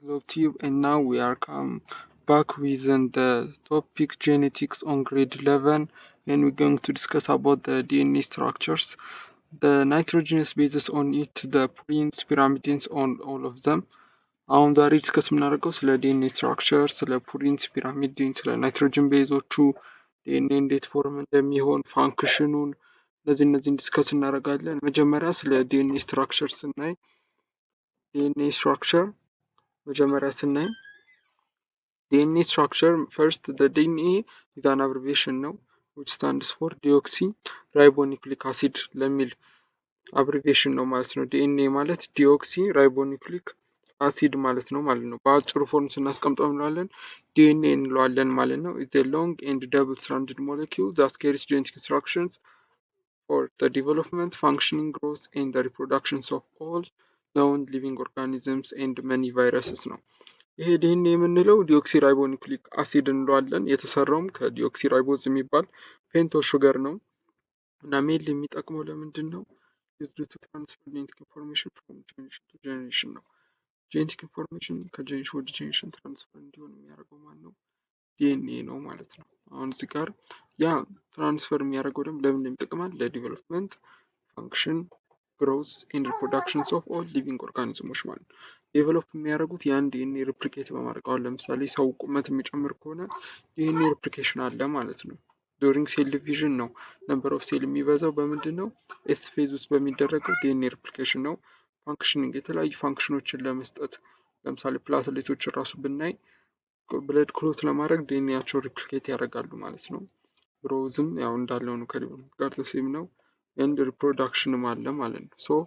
GlobeTube, and now we are come back with the topic genetics on grade 11, and we're going to discuss about the DNA structures, the nitrogenous bases on it, the purines, pyrimidines on all of them. አሁን ዛሬ ዲስከስ የምናደርገው ስለ ዲኤንኤ ስትራክቸር፣ ስለ ፑሪንስ፣ ፒራሚድን፣ ስለ ናይትሮጅን ቤዞቹ ዲኤንኤ እንዴት ፎርም እንደሚሆን ፋንክሽኑን እነዚህን ዲስከስ እናደርጋለን። መጀመሪያ ስለ ዲኤንኤ ስትራክቸር ስናይ ዲኤንኤ ስትራክቸር መጀመሪያ ስናይ DNA structure first the DNA is an abbreviation ነው which stands for deoxyribonucleic acid ለሚል abbreviation ነው ማለት ነው። DNA ማለት deoxyribonucleic acid ማለት ነው ማለት ነው። በአጭሩ ፎርም ስናስቀምጠው እንላለን DNA እንለዋለን ማለት ነው። It's a long and double stranded molecule that carries genetic instructions for the development, functioning, growth and the reproductions of all known living organisms and many viruses ነው። ይሄ ዲኤንኤ የምንለው ዲኦክሲራይቦኑክሊክ አሲድ እንለዋለን። የተሰራውም ከዲኦክሲራይቦዝ የሚባል ፔንቶ ሹገር ነው እና ሜል የሚጠቅመው ለምንድን ነው? used to transfer genetic information from generation to generation ነው። ጄኔቲክ ኢንፎርሜሽን ከጄኔሬሽን ወደ ጄኔሬሽን ትራንስፈር እንዲሆን የሚያደርገው ማን ነው? ዲኤንኤ ነው ማለት ነው። አሁን እዚህ ጋር ያ ትራንስፈር የሚያደርገው ደግሞ ለምን ይጠቅማል? ለዲቨሎፕመንት፣ ፋንክሽን፣ ግሮዝ ኤንድ ሪፕሮዳክሽንስ ኦፍ ኦል ሊቪንግ ኦርጋኒዝሞች ማለት ነው። ዴቨሎፕ የሚያደርጉት ያን ዲኤንኤ ሪፕሊኬት በማድረግ አሁን ለምሳሌ ሰው ቁመት የሚጨምር ከሆነ ዲኤንኤ ሪፕሊኬሽን አለ ማለት ነው። ዱሪንግ ሴል ዲቪዥን ነው ነምበር ኦፍ ሴል የሚበዛው በምንድን ነው? ኤስ ፌዝ ውስጥ በሚደረገው ዲኤንኤ ሪፕሊኬሽን ነው። ፋንክሽኒንግ የተለያዩ ፋንክሽኖችን ለመስጠት ለምሳሌ ፕላትሌቶችን ራሱ ብናይ ብለድ ክሎት ለማድረግ ዲኤንኤያቸው ሪፕሊኬት ያደርጋሉ ማለት ነው። ግሮዝም ያው እንዳለው ነው ከዲቨሎፕመንት ጋር ተሴም ነው ኤንድ ሪፕሮዳክሽንም አለ ማለት ነው። ሶ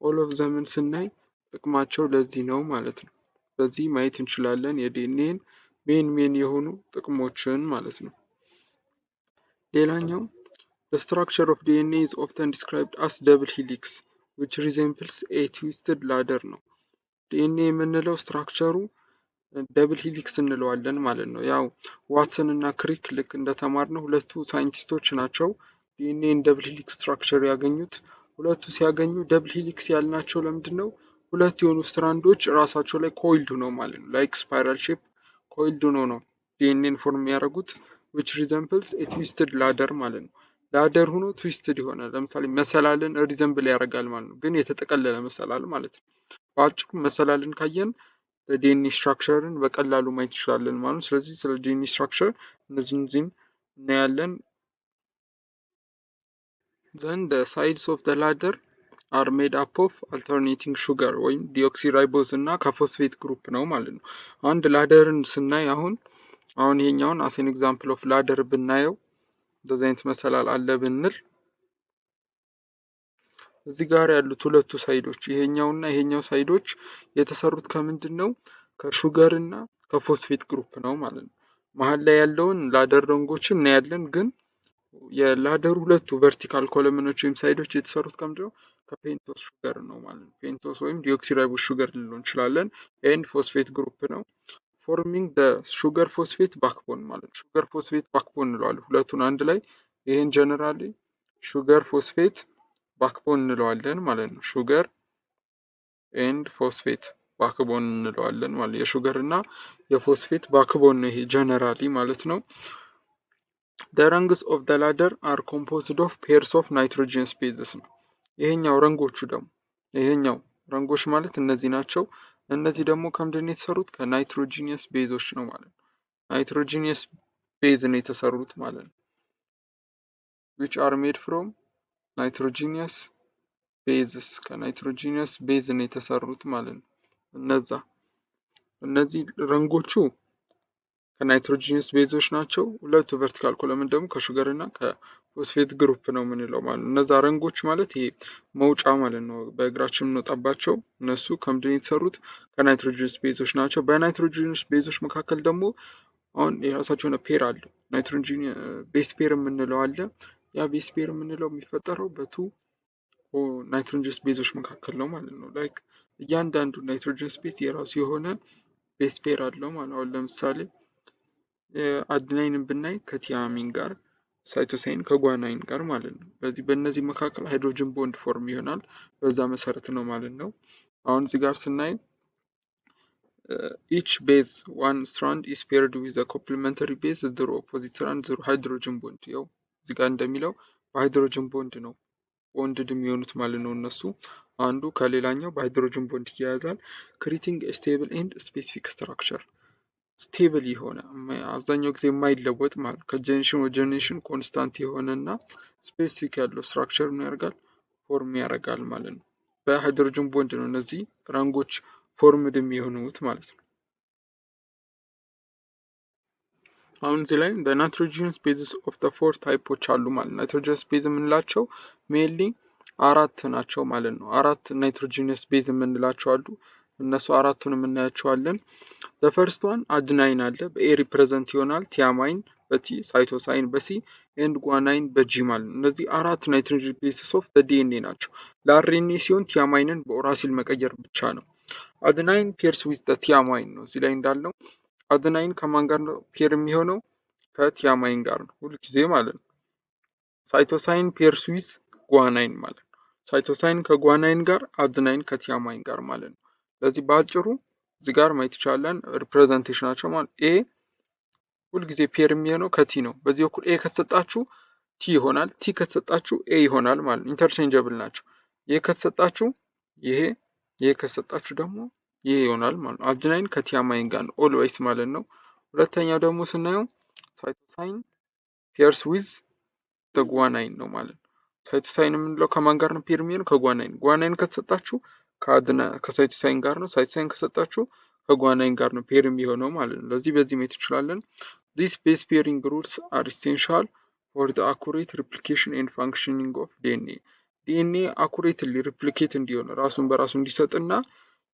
ኦል ኦፍ ዘምን ስናይ ጥቅማቸው ለዚህ ነው ማለት ነው። በዚህ ማየት እንችላለን የዲኤንኤን ሜን የሆኑ ጥቅሞችን ማለት ነው። ሌላኛው the structure of DNA is often described as double helix which resembles a twisted ladder ነው። ዲኤንኤ የምንለው ስትራክቸሩ ደብል ሂሊክስ እንለዋለን ማለት ነው። ያው ዋትሰን እና ክሪክ ልክ እንደተማርነው ሁለቱ ሳይንቲስቶች ናቸው ዲኤንኤን ደብል ሂሊክስ ስትራክቸር ያገኙት። ሁለቱ ሲያገኙ ደብል ሂሊክስ ያልናቸው ለምንድን ነው? ሁለት የሆኑ ስትራንዶች ራሳቸው ላይ ኮይልድ ነው ማለት ነው። ላይክ ስፓይራል ሼፕ ኮይልድ ነው ዲኤንኤን ፎርም የሚያደርጉት which resembles a twisted ladder ማለት ነው። ላደር ሆኖ ትዊስትድ ይሆናል። ለምሳሌ መሰላልን ሪዘምብል ያደርጋል ማለት ነው፣ ግን የተጠቀለለ መሰላል ማለት ነው። በአጭሩ መሰላልን ካየን ዲኤንኤ ስትራክቸርን በቀላሉ ማየት እንችላለን ማለት ነው። ስለዚህ ስለ ዲኤንኤ ስትራክቸር እነዚህን እናያለን። then the sides of the ladder are made up of alternating sugar ወይም ዲኦክሲራይቦዝ እና ከፎስፌት ግሩፕ ነው ማለት ነው። አንድ ላደርን ስናይ አሁን ይሄኛውን as an example of ladder ብናየው እንደዚህ አይነት መሰላል አለ ብንል እዚህ ጋር ያሉት ሁለቱ ሳይዶች ይሄኛው ሳይዶች የተሰሩት ከምንድን ነው? ከሹገር እና ከፎስፌት ግሩፕ ነው ማለት ነው። መሀል ላይ ያለውን ላደር ረንጎችን እናያለን፣ ግን የላደሩ ሁለቱ ቨርቲካል ኮለምኖች ወይም ሳይዶች የተሰሩት ከምንድን ነው? ከፔንቶስ ሹገር ነው ማለት ነው። ፔንቶስ ወይም ዲኦክሲራይቦዝ ሹገር ልንለው እንችላለን። ኤንድ ፎስፌት ግሩፕ ነው ፎርሚንግ ደ ሹገር ፎስፌት ባክቦን ማለት ነው። ሹገር ፎስፌት ባክቦን እንለዋለን ሁለቱን አንድ ላይ። ይሄን ጀነራሊ ሹገር ፎስፌት ባክቦን እንለዋለን ማለት ነው። ሹገር ኤንድ ፎስፌት ባክቦን እንለዋለን ማለት ነው። የሹገር እና የፎስፌት ባክቦን ነው ይሄ ጀነራሊ ማለት ነው። the rungs of the ladder are composed of pairs of nitrogenous bases ነው። ይሄኛው ረንጎች ማለት እነዚህ ናቸው። እነዚህ ደግሞ ከምንድን ነው የተሰሩት? ከናይትሮጂኒየስ ቤዞች ነው ማለት ነው። ናይትሮጂኒየስ ቤዝ ነው የተሰሩት ማለት ነው። which are made from ናይትሮጂኒየስ ቤዝስ ከናይትሮጂኒየስ ቤዝ ነው የተሰሩት ማለት ነው። እነዚህ ረንጎቹ ከናይትሮጂኒየስ ቤዞች ናቸው። ሁለቱ ቨርቲካል ኮለምን ደግሞ ከሹገር እና ከፎስፌት ግሩፕ ነው የምንለው ማለት ነው። እነዛ ረንጎች ማለት ይሄ መውጫ ማለት ነው፣ በእግራችን የምንወጣባቸው እነሱ ከምንድን ነው የተሰሩት? ከናይትሮጂኒየስ ቤዞች ናቸው። በናይትሮጂኒየስ ቤዞች መካከል ደግሞ አሁን የራሳቸው የሆነ ፔር አለው። ናይትሮጂን ቤስ ፔር የምንለው አለ። ያ ቤስ ፔር የምንለው የሚፈጠረው በቱ ናይትሮጂነስ ቤዞች መካከል ነው ማለት ነው። ላይክ እያንዳንዱ ናይትሮጂነስ ቤዝ የራሱ የሆነ ቤስ ፔር አለው ማለት ነው። አሁን ለምሳሌ አድናይንን ብናይ ከቲያሚን ጋር፣ ሳይቶሳይን ከጓናይን ጋር ማለት ነው። በእነዚህ መካከል ሃይድሮጅን ቦንድ ፎርም ይሆናል። በዛ መሰረት ነው ማለት ነው። አሁን እዚህ ጋር ስናይ each base one strand is paired with a complementary base through opposite strand through hydrogen bond። ያው እዚህ ጋር እንደሚለው በሃይድሮጅን ቦንድ ነው ቦንድድ የሚሆኑት ማለት ነው። እነሱ አንዱ ከሌላኛው በሃይድሮጅን ቦንድ ይያያዛል። ክሪቲንግ ስቴብል ኤንድ ስፔሲፊክ ስትራክቸር ስቴብል የሆነ አብዛኛው ጊዜ የማይለወጥ ማለት ከጀኔሬሽን ወደ ጀኔሬሽን ኮንስታንት የሆነና ስፔሲፊክ ያለው ስትራክቸር ምን ያደርጋል ፎርም ያደርጋል ማለት ነው። በሃይድሮጅን ቦንድ ነው እነዚህ ራንጎች ፎርምድ የሚሆኑት ማለት ነው። አሁን እዚህ ላይ ናይትሮጂነስ ቤዝስ ኦፍ ዘ ፎር ታይፖች አሉ ማለት ነው። ናይትሮጂነስ ቤዝ የምንላቸው ሜንሊ አራት ናቸው ማለት ነው። አራት ናይትሮጂነስ ቤዝ የምንላቸው አሉ። እነሱ አራቱንም እናያቸዋለን። ዘ ፈርስት ዋን አድናይን አለ በኤ ሪፕሬዘንት ይሆናል። ቲያማይን በቲ ሳይቶሳይን በሲ ኤንድ ጓናይን በጂ ማለት ነው። እነዚህ አራት ናይትሮጂን ቤዝስ ኦፍ ዘ ዲኤንኤ ናቸው። ለአርኤንኤ ሲሆን ቲያማይንን በኦራሲል መቀየር ብቻ ነው። አድናይን ፔርስ ዊዝ ዘ ቲያማይን ነው። እዚህ ላይ እንዳለው አድናይን ከማን ጋር ነው ፔር የሚሆነው? ከቲያማይን ጋር ነው ሁልጊዜ ማለት ነው። ሳይቶሳይን ፔርስ ዊዝ ጓናይን ማለት ነው። ሳይቶሳይን ከጓናይን ጋር፣ አድናይን ከቲያማይን ጋር ማለት ነው። ስለዚህ በአጭሩ እዚህ ጋር ማየት ይቻላል ሪፕሬዘንቴሽናቸው ማለት ኤ ሁልጊዜ ፔር የሚሆነው ከቲ ነው። በዚህ በኩል ኤ ከተሰጣችሁ ቲ ይሆናል፣ ቲ ከተሰጣችሁ ኤ ይሆናል ማለት ነው። ኢንተርቼንጀብል ናቸው። ይሄ ከተሰጣችሁ ይሄ፣ ይሄ ከተሰጣችሁ ደግሞ ይሄ ይሆናል ማለት ነው። አድናይን ከቲያማይን ጋር ነው ኦልዌይስ ማለት ነው። ሁለተኛው ደግሞ ስናየው ሳይቶሳይን ፔርስ ዊዝ ጓናይን ነው ማለት ነው። ሳይቶሳይን የምንለው ከማን ጋር ነው ፔር የሚሆነው? ከጓናይን። ጓናይን ከተሰጣችሁ ከሳይቶሳይን ጋር ነው። ሳይቶሳይን ከሰጣችሁ ከጓናይን ጋር ነው ፔር የሚሆነው ማለት ነው። ለዚህ በዚህ ማየት እንችላለን። ዚስ ቤዝ ፔሪንግ ሩልስ አር ኢሴንሻል ፎር ዘ አኩሬት ሪፕሊኬሽን ኤንድ ፋንክሽኒንግ ኦፍ ዲኤንኤ። ዲኤንኤ አኩሬትሊ ሪፕሊኬት እንዲሆን ራሱን በራሱ እንዲሰጥና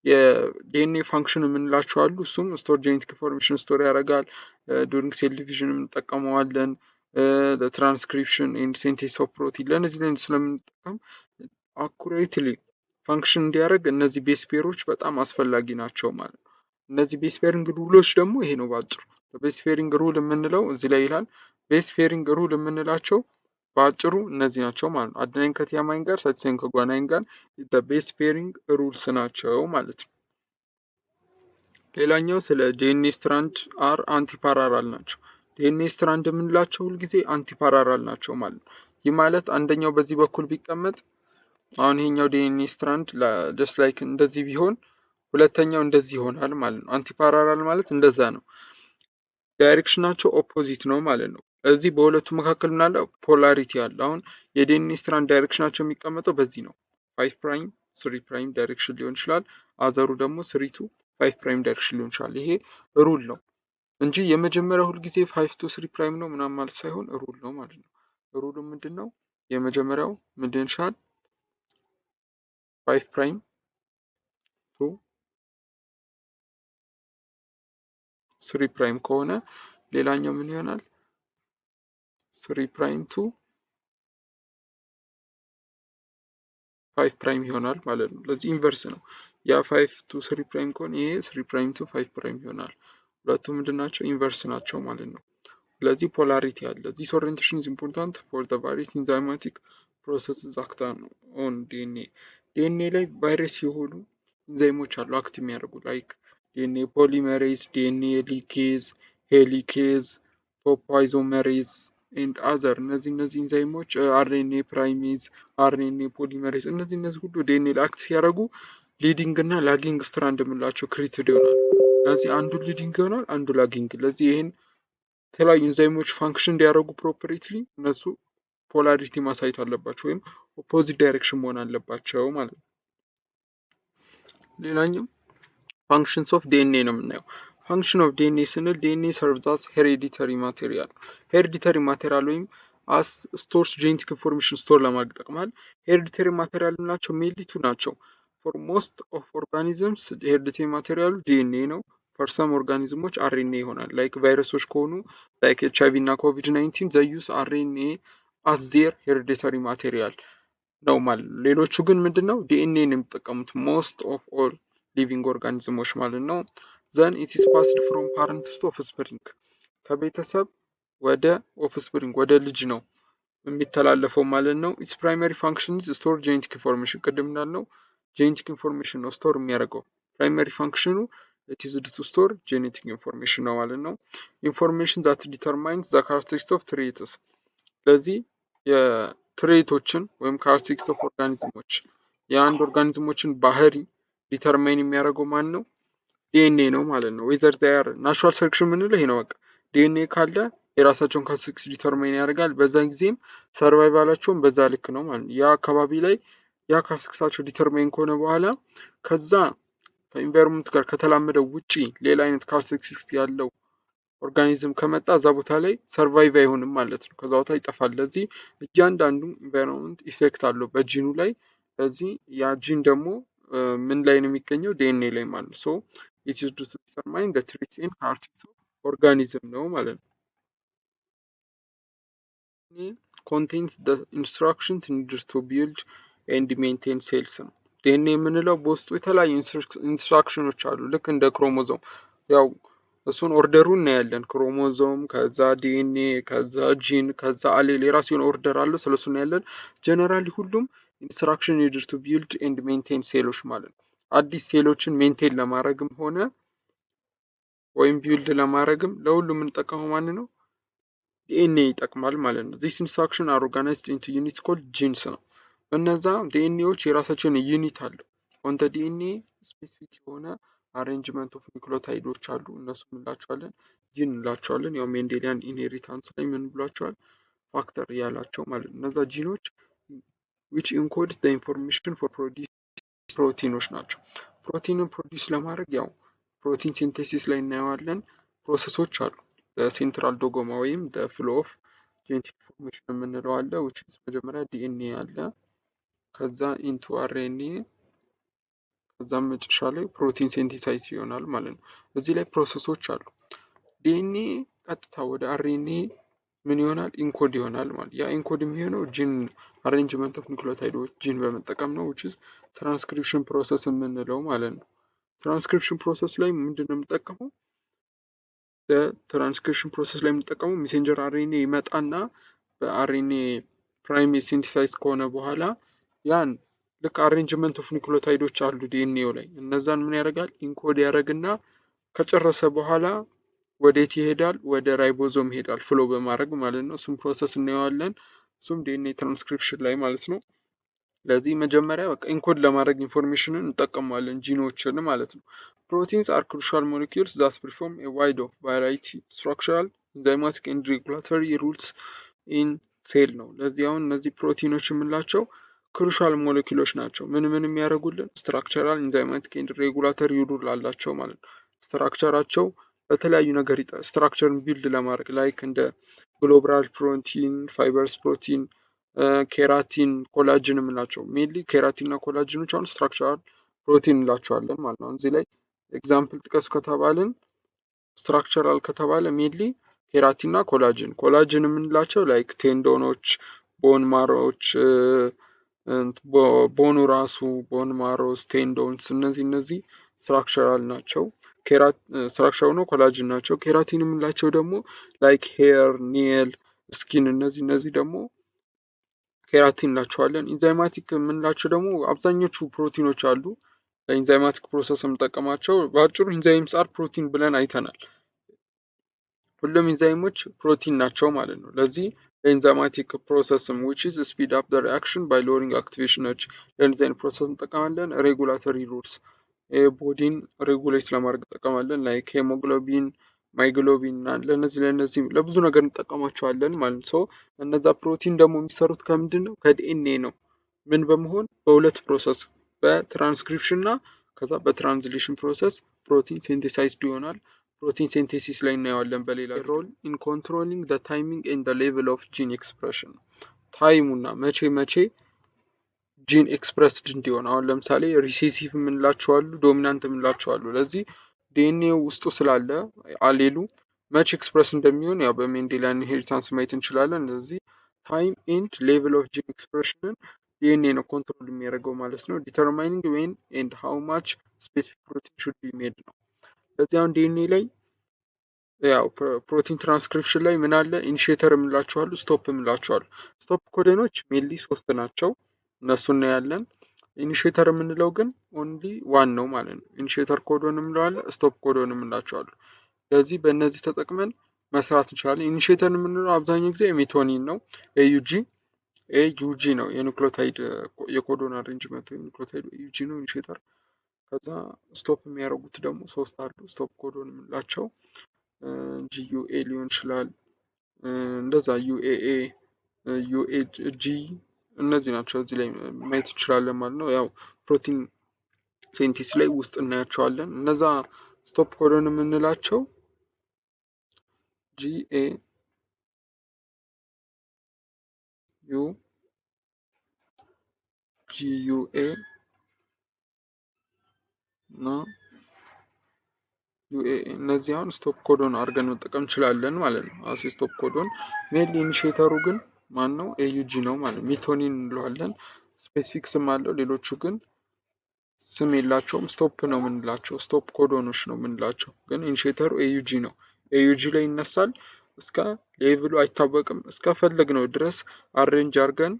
የዲኤንኤ ፋንክሽን የምንላቸው አሉ። እሱም ስቶር ጄኔቲክ ኢንፎርሜሽን ስቶር ያደርጋል። ዱሪንግ ሴል ዲቪዥን እንጠቀመዋለን። ትራንስክሪፕሽን ኤንድ ሴንቴሲስ ኦፍ ፕሮቲን ለእነዚህ ላይ ስለምንጠቀም አኩሬትሊ ፋንክሽን እንዲያደርግ እነዚህ ቤስ ፔሮች በጣም አስፈላጊ ናቸው ማለት ነው። እነዚህ ቤስ ፔሪንግ ሩሎች ደግሞ ይሄ ነው ባጭሩ። ቤስ ፔሪንግ ሩል የምንለው እዚህ ላይ ይላል። ቤስ ፔሪንግ ሩል የምንላቸው በአጭሩ እነዚህ ናቸው ማለት ነው። አድናይን ከቲያማይን ጋር፣ ሳይቶሳይን ከጓናይን ጋር ቤስ ፔሪንግ ሩልስ ናቸው ማለት ነው። ሌላኛው ስለ ዲኤንኤ ስትራንድ አር አንቲፓራራል ናቸው። ዲኤንኤ ስትራንድ የምንላቸው ሁልጊዜ አንቲፓራራል ናቸው ማለት ነው። ይህ ማለት አንደኛው በዚህ በኩል ቢቀመጥ አሁን ይሄኛው ዲኤንኤ ስትራንድ ጀስት ላይክ እንደዚህ ቢሆን ሁለተኛው እንደዚህ ይሆናል ማለት ነው። አንቲፓራራል ማለት እንደዛ ነው። ዳይሬክሽናቸው ኦፖዚት ነው ማለት ነው። እዚህ በሁለቱ መካከል ምናለ ፖላሪቲ አለ። አሁን የዲኤንኤ ስትራንድ ዳይሬክሽናቸው የሚቀመጠው በዚህ ነው። 5 ፕራይም 3 ፕራይም ዳይሬክሽን ሊሆን ይችላል። አዘሩ ደግሞ 3 to 5 ፕራይም ዳይሬክሽን ሊሆን ይችላል። ይሄ ሩል ነው እንጂ የመጀመሪያው ሁልጊዜ 5 to 3 ፕራይም ነው ምናምን ማለት ሳይሆን ሩል ነው ማለት ነው። ሩሉ ምንድነው? የመጀመሪያው ምንድን ይችላል 5 ፕራይም to 3 ፕራይም ከሆነ ሌላኛው ምን ይሆናል? 3 ፕራይም to 5 ፕራይም ይሆናል ማለት ነው። ለዚህ ኢንቨርስ ነው። ያ 5 to 3 ፕራይም ከሆነ ይሄ 3 ፕራይም to 5 ፕራይም ይሆናል። ሁለቱ ምንድን ናቸው? ኢንቨርስ ናቸው ማለት ነው። ስለዚህ ፖላሪቲ አለ። ዚስ ኦሪየንቴሽን ኢዝ ኢምፖርታንት ፎር ዘ ቫሪየስ ኢንዛይማቲክ ፕሮሰስስ አክት ኦን ዲኤንኤ። ዲኤንኤ ላይ ቫይረስ የሆኑ ኢንዛይሞች አሉ አክት የሚያደርጉ ላይክ ዲኤንኤ ፖሊመሬዝ፣ ዲኤንኤ ሊኬዝ፣ ሄሊኬዝ፣ ቶፖይዞመሬዝ ኤንድ አዘር እነዚህ ኢንዛይሞች አርኤንኤ ፕራይሜዝ፣ አርኤንኤ ፖሊመሬዝ እነዚህ ሁሉ ዲኤንኤ ላይ አክት ሲያደርጉ ሊዲንግ እና ላጊንግ ስትራንድ የምንላቸው ክሪትድ ይሆናል። ለዚህ አንዱ ሊዲንግ ይሆናል፣ አንዱ ላጊንግ። ለዚህ ይህን የተለያዩ ኢንዛይሞች ፋንክሽን እንዲያደርጉ ፕሮፐርሊ እነሱ ፖላሪቲ ማሳየት አለባቸው ወይም ኦፖዚት ዳይሬክሽን መሆን አለባቸው ማለት ነው። ሌላኛው ፋንክሽንስ ኦፍ ዲኤንኤ ነው የምናየው። ፋንክሽን ኦፍ ዲኤንኤ ስንል ዲኤንኤ ሰርቭስ አስ ሄሬዲተሪ ማቴሪያል። ሄሬዲተሪ ማቴሪያል ወይም አስ ስቶርስ ጄኔቲክ ኢንፎርሜሽን ስቶር ለማድረግ ይጠቅማል። ሄሬዲተሪ ማቴሪያል የምንላቸው ሜንሊ ቱ ናቸው። ፎር ሞስት ኦፍ ኦርጋኒዝምስ ሄሬዲተሪ ማቴሪያሉ ዲኤንኤ ነው። ፎር ሰም ኦርጋኒዝሞች አርኤንኤ ይሆናል። ላይክ ቫይረሶች ከሆኑ ላይክ ኤችአይቪ እና ኮቪድ-19 ዘ ዩዝ አርኤንኤ አስ ዜር ሄሬዲተሪ ማቴሪያል ነው ማለት ነው። ሌሎቹ ግን ምንድነው ዲኤንኤ ነው የሚጠቀሙት ሞስት ኦፍ ኦል ሊቪንግ ኦርጋኒዝሞች ማለት ነው። ዘን ኢት ኢዝ ፓስድ ፍሮም ፓረንትስ ቱ ኦፍስፕሪንግ ከቤተሰብ ወደ ኦፍስፕሪንግ ወደ ልጅ ነው የሚተላለፈው ማለት ነው። ኢትስ ፕራይመሪ ፋንክሽን ኢዝ ስቶር ጄኔቲክ ኢንፎርሜሽን። ቅድም እንዳልነው ጄኔቲክ ኢንፎርሜሽን ነው ስቶር የሚያደርገው። ፕራይመሪ ፋንክሽኑ it is used to store genetic information ነው ማለት ነው። information that determines the characteristics of traits ስለዚህ የትሬቶችን ወይም ካራክተሪስቲክስ ኦፍ ኦርጋኒዝሞች የአንድ ኦርጋኒዝሞችን ባህሪ ዲተርማይን የሚያደርገው ማን ነው? ዲኤንኤ ነው ማለት ነው። ዌዘር ዛር ናቹራል ሴሌክሽን የምንለው ይሄ ነው። በቃ ዲኤንኤ ካለ የራሳቸውን ካራክተሪስቲክስ ዲተርማይን ያደርጋል። በዛን ጊዜም ሰርቫይቫላቸውን በዛ ልክ ነው ማለት ነው። ያ አካባቢ ላይ ያ ካራክተሪስቲክሳቸው ዲተርማይን ከሆነ በኋላ ከዛ ከኢንቫይሮንመንት ጋር ከተላመደው ውጪ ሌላ አይነት ካራክተሪስቲክስ ያለው ኦርጋኒዝም ከመጣ እዛ ቦታ ላይ ሰርቫይቭ አይሆንም ማለት ነው። ከዛ ቦታ ይጠፋል። ለዚህ እያንዳንዱ ኢንቫይሮንመንት ኢፌክት አለው በጂኑ ላይ። ለዚህ ያ ጂን ደግሞ ምን ላይ ነው የሚገኘው? ዲኤንኤ ላይ ማለት ነው። ሶ ኢት ኢዝ ቱ ዲተርማይን ዘ ትሬትስ ኤንድ ካራክተሪስቲክስ ኦፍ ኦርጋኒዝም ነው ማለት ነው። ኮንቴንስ ዘ ኢንስትራክሽንስ ኒድድ ቱ ቢልድ ኤንድ ሜንቴን ሴልስ ነው። ዲኤንኤ የምንለው በውስጡ የተለያዩ ኢንስትራክሽኖች አሉ። ልክ እንደ ክሮሞዞም ያው እሱን ኦርደሩ እናያለን። ክሮሞዞም፣ ከዛ ዲኤንኤ፣ ከዛ ጂን፣ ከዛ አሌል የራሱ የሆነ ኦርደር አለው። ስለሱ እናያለን። ጀነራሊ ሁሉም ኢንስትራክሽን ኒድድ ቱ ቢልድ ኤንድ ሜንቴን ሴሎች ማለት ነው። አዲስ ሴሎችን ሜንቴን ለማድረግም ሆነ ወይም ቢልድ ለማድረግም ለሁሉም የምንጠቀመው ማን ነው? ዲኤንኤ ይጠቅማል ማለት ነው። ዚስ ኢንስትራክሽን አር ኦርጋናይዝድ ኢንቱ ዩኒትስ ኮልድ ጂንስ ነው። እነዛ ዲኤንኤዎች የራሳቸውን ዩኒት አለው። ኦን ዘ ዲኤንኤ ስፔሲፊክ የሆነ አሬንጅመንት ኦፍ ኒውክሊዮታይዶች አሉ። እነሱ እንላቸዋለን ጂን እንላቸዋለን። ያው ሜንዴሊያን ኢንሄሪታንስ ላይ ምን ብሏቸዋል? ፋክተር ያላቸው ማለት ነው። እነዛ ጂኖች which encodes the information for produce ፕሮቲኖች ናቸው። ፕሮቲንን ፕሮዲውስ ለማድረግ ያው ፕሮቲን ሲንቴሲስ ላይ እናየዋለን። ፕሮሰሶች አሉ። ሴንትራል ዶጎማ ወይም ፍሎ ኦፍ ጄኔቲክ ኢንፎርሜሽን የምንለው አለ። which is መጀመሪያ ዲኤንኤ አለ፣ ከዛ ኢንቱ አርኤንኤ፣ ከዛም መጨረሻ ላይ ፕሮቲን ሴንቴሳይዝ ይሆናል ማለት ነው። እዚህ ላይ ፕሮሰሶች አሉ። ዲኤንኤ ቀጥታ ወደ አርኤንኤ ምን ይሆናል? ኢንኮድ ይሆናል ማለት ያ ኢንኮድ የሚሆነው ጂን አሬንጅመንት ኦፍ ኒውክሊዮታይዶች ጂን በመጠቀም ነው። which is ትራንስክሪፕሽን ፕሮሰስ የምንለው ማለት ነው። ትራንስክሪፕሽን ፕሮሰስ ላይ ምንድን ነው የምንጠቀመው? ትራንስክሪፕሽን ፕሮሰስ ላይ የምንጠቀመው ሜሴንጀር አርኤንኤ ይመጣና በአርኤንኤ ፕራይሜዝ ሲንቲሳይዝ ከሆነ በኋላ ያን ልክ አሬንጅመንት ኦፍ ኒውክሊዮታይዶች አሉ ዲኤንኤው ላይ እነዛን ምን ያደርጋል? ኢንኮድ ያደርግና ከጨረሰ በኋላ ወዴት ይሄዳል? ወደ ራይቦዞም ይሄዳል ፍሎ በማድረግ ማለት ነው። እሱም ፕሮሰስ እናየዋለን። እሱም ዲኤንኤ ትራንስክሪፕሽን ላይ ማለት ነው። ለዚህ መጀመሪያ በቃ ኢንኮድ ለማድረግ ኢንፎርሜሽንን እንጠቀማለን ጂኖችን ማለት ነው። ፕሮቲንስ አር ክሩሻል ሞለኪውልስ ዛት ፐርፎርም ኤ ዋይድ ኦፍ ቫራይቲ ስትራክቸራል ኢንዛይማቲክ ኤንድ ሬጉላቶሪ ሩልስ ኢን ሴል ነው። ለዚህ አሁን እነዚህ ፕሮቲኖች የምንላቸው ክሩሻል ሞለኪውሎች ናቸው። ምን የሚያደርጉልን? ስትራክቸራል ኢንዛይማቲክ ኤንድ ሬጉላቶሪ ሩል አላቸው ማለት ነው። ስትራክቸራቸው በተለያዩ ነገር ስትራክቸርን ቢልድ ለማድረግ ላይክ እንደ ግሎብራል ፕሮቲን፣ ፋይበርስ ፕሮቲን፣ ኬራቲን፣ ኮላጅን የምንላቸው ሜንሊ ኬራቲን እና ኮላጅኖች አሁን ስትራክቸራል ፕሮቲን እንላቸዋለን ማለት ነው። እዚህ ላይ ኤግዛምፕል ጥቀሱ ከተባልን ስትራክቸራል ከተባለ ሜንሊ ኬራቲን እና ኮላጅን። ኮላጅን የምንላቸው ላይክ ቴንዶኖች፣ ቦን ማሮች፣ ቦኑ ራሱ፣ ቦን ማሮስ፣ ቴንዶንስ እነዚህ ስትራክቸራል ናቸው። ስትራክቸር ነው ኮላጅን ናቸው። ኬራቲን የምንላቸው ደግሞ ላይክ ሄር፣ ኔል፣ ስኪን እነዚህ ደግሞ ኬራቲን እንላቸዋለን። ኢንዛይማቲክ የምንላቸው ደግሞ አብዛኞቹ ፕሮቲኖች አሉ ለኢንዛይማቲክ ፕሮሰስ የምንጠቀማቸው። በአጭሩ ኢንዛይምስ አር ፕሮቲን ብለን አይተናል። ሁሉም ኢንዛይሞች ፕሮቲን ናቸው ማለት ነው። ለዚህ ለኢንዛይማቲክ ፕሮሰስም which is speed up the reaction by lowering activation energy ለኢንዛይም ፕሮሰስ እንጠቀማለን። ሬጉላቶሪ ሩልስ ቦዲን ሬጉሌት ለማድረግ እንጠቀማለን። ላይክ ሄሞግሎቢን፣ ማይግሎቢን እና ለነዚህ ለብዙ ነገር እንጠቀማቸዋለን ማለት ነው። እነዛ ፕሮቲን ደግሞ የሚሰሩት ከምንድን ነው? ከዲኤንኤ ነው። ምን በመሆን በሁለት ፕሮሰስ በትራንስክሪፕሽን እና ከዛ በትራንስሌሽን ፕሮሰስ ፕሮቲን ሴንቴሳይዝድ ይሆናል። ፕሮቲን ሴንቴሲስ ላይ እናየዋለን። በሌላ ሮል ኢን ኮንትሮሊንግ ዘ ታይሚንግ ኤንድ ዘ ሌቭል ኦፍ ጂን ኤክስፕሬሽን ታይሙና መቼ ጂን ኤክስፕረስድ እንዲሆን አሁን ለምሳሌ ሪሴሲቭ የምንላቸው አሉ፣ ዶሚናንት የምንላቸው አሉ። ለዚህ ዲኤንኤ ውስጡ ስላለ አሌሉ መቼ ኤክስፕረስ እንደሚሆን ያው በሜንዴሊያን ኢንሄሪታንስ ማየት እንችላለን። ስለዚህ ታይም ኤንድ ሌቭል ኦፍ ጂን ኤክስፕሬሽንን ዲኤንኤ ነው ኮንትሮል የሚያደርገው ማለት ነው። ዲተርማይኒንግ ዌን ኤንድ ሃው ማች ስፔሲፊክ ፕሮቲን ሹድ ቢ ሜድ ነው። ስለዚህ አሁን ዲኤንኤ ላይ ያው ፕሮቲን ትራንስክሪፕሽን ላይ ምን አለ? ኢኒሺየተር የምንላቸው አሉ፣ ስቶፕ የምንላቸው አሉ። ስቶፕ ኮደኖች ሜንሊ 3 ናቸው። እነሱ እናያለን። ኢኒሺየተር የምንለው ግን ኦንሊ ዋን ነው ማለት ነው። ኢኒሺየተር ኮዶን የምንለው ስቶፕ ኮዶን የምንላቸው አሉ። ስለዚህ በእነዚህ ተጠቅመን መስራት እንችላለን። ኢኒሺየተር የምንለው አብዛኛው ጊዜ ሜቶኒን ነው። ኤዩጂ ነው የኑክሊዮታይድ የኮዶን አሬንጅመንት ወይም ኑክሊዮታይድ ኤዩጂ ነው ኢኒሺየተር። ከዛ ስቶፕ የሚያደርጉት ደግሞ ሶስት አሉ ስቶፕ ኮዶን የምንላቸው ጂዩኤ ሊሆን ይችላል፣ እንደዛ ዩኤኤ፣ ዩኤጂ እነዚህ ናቸው። እዚህ ላይ ማየት እንችላለን ማለት ነው። ያው ፕሮቲን ሴንቲስ ላይ ውስጥ እናያቸዋለን። እነዛ ስቶፕ ኮዶን የምንላቸው ጂኤ ዩ ጂዩኤ እና ዩኤኤ እነዚህ አሁን ስቶፕ ኮዶን አድርገን መጠቀም እንችላለን ማለት ነው። አሲ ስቶፕ ኮዶን ሜል ኢኒሺየተሩ ግን ማን ነው? ኤዩጂ ነው ማለት ነው። ሜቶኒን እንለዋለን። ስፔሲፊክ ስም አለው። ሌሎቹ ግን ስም የላቸውም። ስቶፕ ነው የምንላቸው። ስቶፕ ኮዶኖች ነው የምንላቸው። ግን ኢኒሺየተሩ ኤዩጂ ነው። ኤዩጂ ላይ ይነሳል። እስከ ሌቭሉ አይታወቅም። እስከ ፈለግነው ድረስ አሬንጅ አድርገን